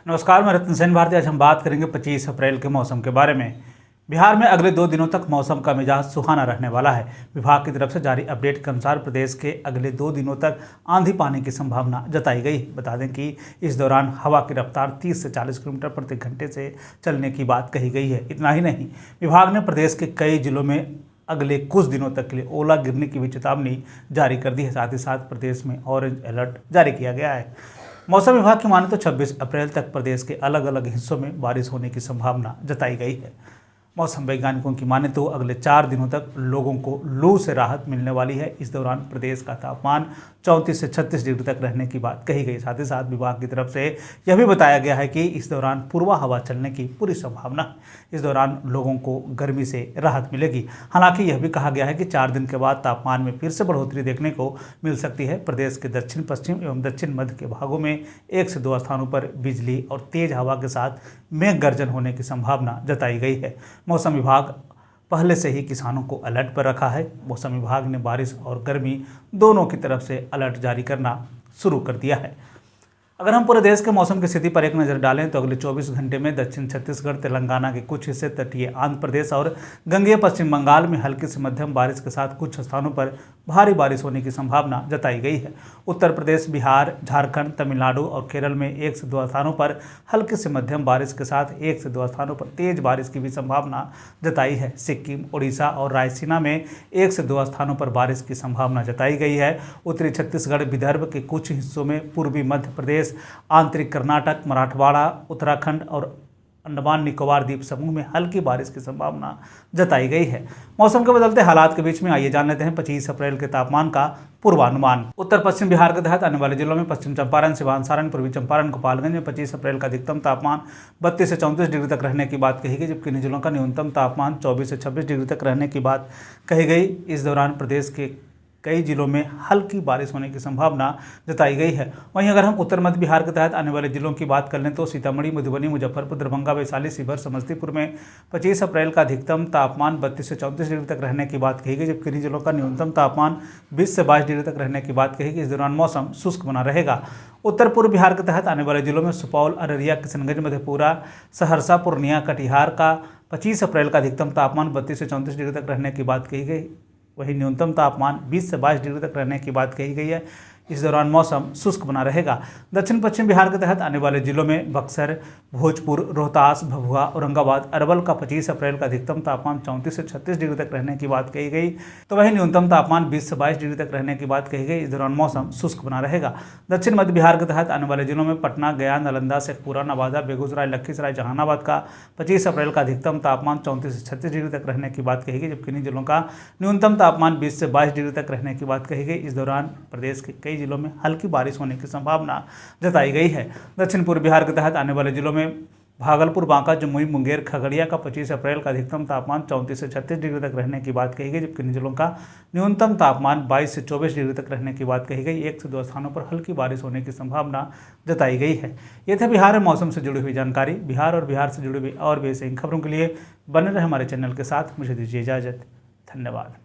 नमस्कार, मैं रत्न सेन भारती। आज हम बात करेंगे 25 अप्रैल के मौसम के बारे में। बिहार में अगले 2 दिनों तक मौसम का मिजाज सुहाना रहने वाला है। विभाग की तरफ से जारी अपडेट के अनुसार प्रदेश के अगले 2 दिनों तक आंधी पानी की संभावना जताई गई है। बता दें कि इस दौरान हवा की रफ्तार 30 से 40 किलोमीटर प्रति घंटे से चलने की बात कही गई है। इतना ही नहीं, विभाग ने प्रदेश के कई जिलों में अगले कुछ दिनों तक के लिए ओला गिरने की भी चेतावनी जारी कर दी है। साथ ही साथ प्रदेश में ऑरेंज अलर्ट जारी किया गया है। मौसम विभाग की माने तो 26 अप्रैल तक प्रदेश के अलग अलग हिस्सों में बारिश होने की संभावना जताई गई है। मौसम वैज्ञानिकों की माने तो अगले 4 दिनों तक लोगों को लू से राहत मिलने वाली है। इस दौरान प्रदेश का तापमान 34 से 36 डिग्री तक रहने की बात कही गई। साथ ही साथ विभाग की तरफ से यह भी बताया गया है कि इस दौरान पूर्वा हवा चलने की पूरी संभावना है। इस दौरान लोगों को गर्मी से राहत मिलेगी। हालांकि यह भी कहा गया है कि 4 दिन के बाद तापमान में फिर से बढ़ोतरी देखने को मिल सकती है। प्रदेश के दक्षिण पश्चिम एवं दक्षिण मध्य के भागों में 1 से 2 स्थानों पर बिजली और तेज हवा के साथ मेघ गर्जन होने की संभावना जताई गई है। मौसम विभाग पहले से ही किसानों को अलर्ट पर रखा है। मौसम विभाग ने बारिश और गर्मी दोनों की तरफ से अलर्ट जारी करना शुरू कर दिया है। अगर हम पूरे देश के मौसम की स्थिति पर एक नज़र डालें तो अगले 24 घंटे में दक्षिण छत्तीसगढ़, तेलंगाना के कुछ हिस्से, तटीय आंध्र प्रदेश और गंगेय पश्चिम बंगाल में हल्की से मध्यम बारिश के साथ कुछ स्थानों पर भारी बारिश होने की संभावना जताई गई है। उत्तर प्रदेश, बिहार, झारखंड, तमिलनाडु और केरल में 1 से 2 स्थानों पर हल्की से मध्यम बारिश के साथ 1 से 2 स्थानों पर तेज बारिश की भी संभावना जताई है। सिक्किम, उड़ीसा और रायसीना में 1 से 2 स्थानों पर बारिश की संभावना जताई गई है। उत्तरी छत्तीसगढ़, विदर्भ के कुछ हिस्सों में, पूर्वी मध्य प्रदेश, आंतरिक कर्नाटक, मराठवाड़ा, उत्तराखंड और अंडमान निकोबार द्वीप समूह में हल्की बारिश की संभावना जताई गई है। मौसम के बदलते हालात के बीच में आइए जान लेते हैं 25 अप्रैल के तापमान का पूर्वानुमान। उत्तर पश्चिम बिहार के तहत आने वाले जिलों में पश्चिम चंपारण, सिवान, सारण, पूर्वी चंपारण, गोपालगंज में 25 अप्रैल का अधिकतम तापमान 32 से 34 डिग्री तक रहने की बात कही गई, जबकि इन जिलों का न्यूनतम तापमान 24 से 26 डिग्री तक रहने की बात कही गई। इस दौरान प्रदेश के कई जिलों में हल्की बारिश होने की संभावना जताई गई है। वहीं अगर हम उत्तर मध्य बिहार के तहत आने वाले जिलों की बात कर लें तो सीतामढ़ी, मधुबनी, मुजफ्फरपुर, दरभंगा, वैशाली, शिवहर, समस्तीपुर में 25 अप्रैल का अधिकतम तापमान 32 से 34 डिग्री तक रहने की बात कही गई, जबकि इन जिलों का न्यूनतम तापमान 20 से 22 डिग्री तक रहने की बात कही गई। इस दौरान मौसम शुष्क बना रहेगा। उत्तर पूर्व बिहार के तहत आने वाले जिलों में सुपौल, अररिया, किशनगंज, मधेपुरा, सहरसा, पूर्णिया, कटिहार का 25 अप्रैल का अधिकतम तापमान 32 से 34 डिग्री तक रहने की बात कही गई। वहीं न्यूनतम तापमान 20 से 22 डिग्री तक रहने की बात कही गई है। इस दौरान मौसम शुष्क बना रहेगा। दक्षिण पश्चिम बिहार के तहत आने वाले जिलों में बक्सर, भोजपुर, रोहतास, भभुआ, औरंगाबाद, अरवल का 25 अप्रैल का अधिकतम तापमान 34 से 36 डिग्री तक रहने की बात कही गई, तो वहीं न्यूनतम तापमान 20 से 22 डिग्री तक रहने की बात कही गई। इस दौरान मौसम शुष्क बना रहेगा। दक्षिण मध्य बिहार के तहत आने वाले जिलों में पटना, गया, नालंदा, शेखपुरा, नवादा, बेगूसराय, लखीसराय, जहानाबाद का 25 अप्रैल का अधिकतम तापमान 34 से 36 डिग्री तक रहने की बात कही गई, जबकि इन जिलों का न्यूनतम तापमान 20 से 22 डिग्री तक रहने की बात कही गई। इस दौरान प्रदेश के कई जिलों में हल्की बारिश होने की संभावना जताई गई है। दक्षिण पूर्व बिहार के तहत आने वाले जिलों में भागलपुर, बांका, जमुई, मुंगेर, खगड़िया का 25 अप्रैल का अधिकतम तापमान 34 से 36 डिग्री तक रहने की बात कही गई, जबकि इन जिलों का न्यूनतम तापमान 22 से 24 डिग्री तक रहने की बात कही गई। 1 से 2 स्थानों पर हल्की बारिश होने की संभावना जताई गई है। ये थे बिहार में मौसम से जुड़ी हुई जानकारी। बिहार और बिहार से जुड़ी हुई और भी ऐसी खबरों के लिए बने रहे हमारे चैनल के साथ। मुझे दीजिए इजाज़त। धन्यवाद।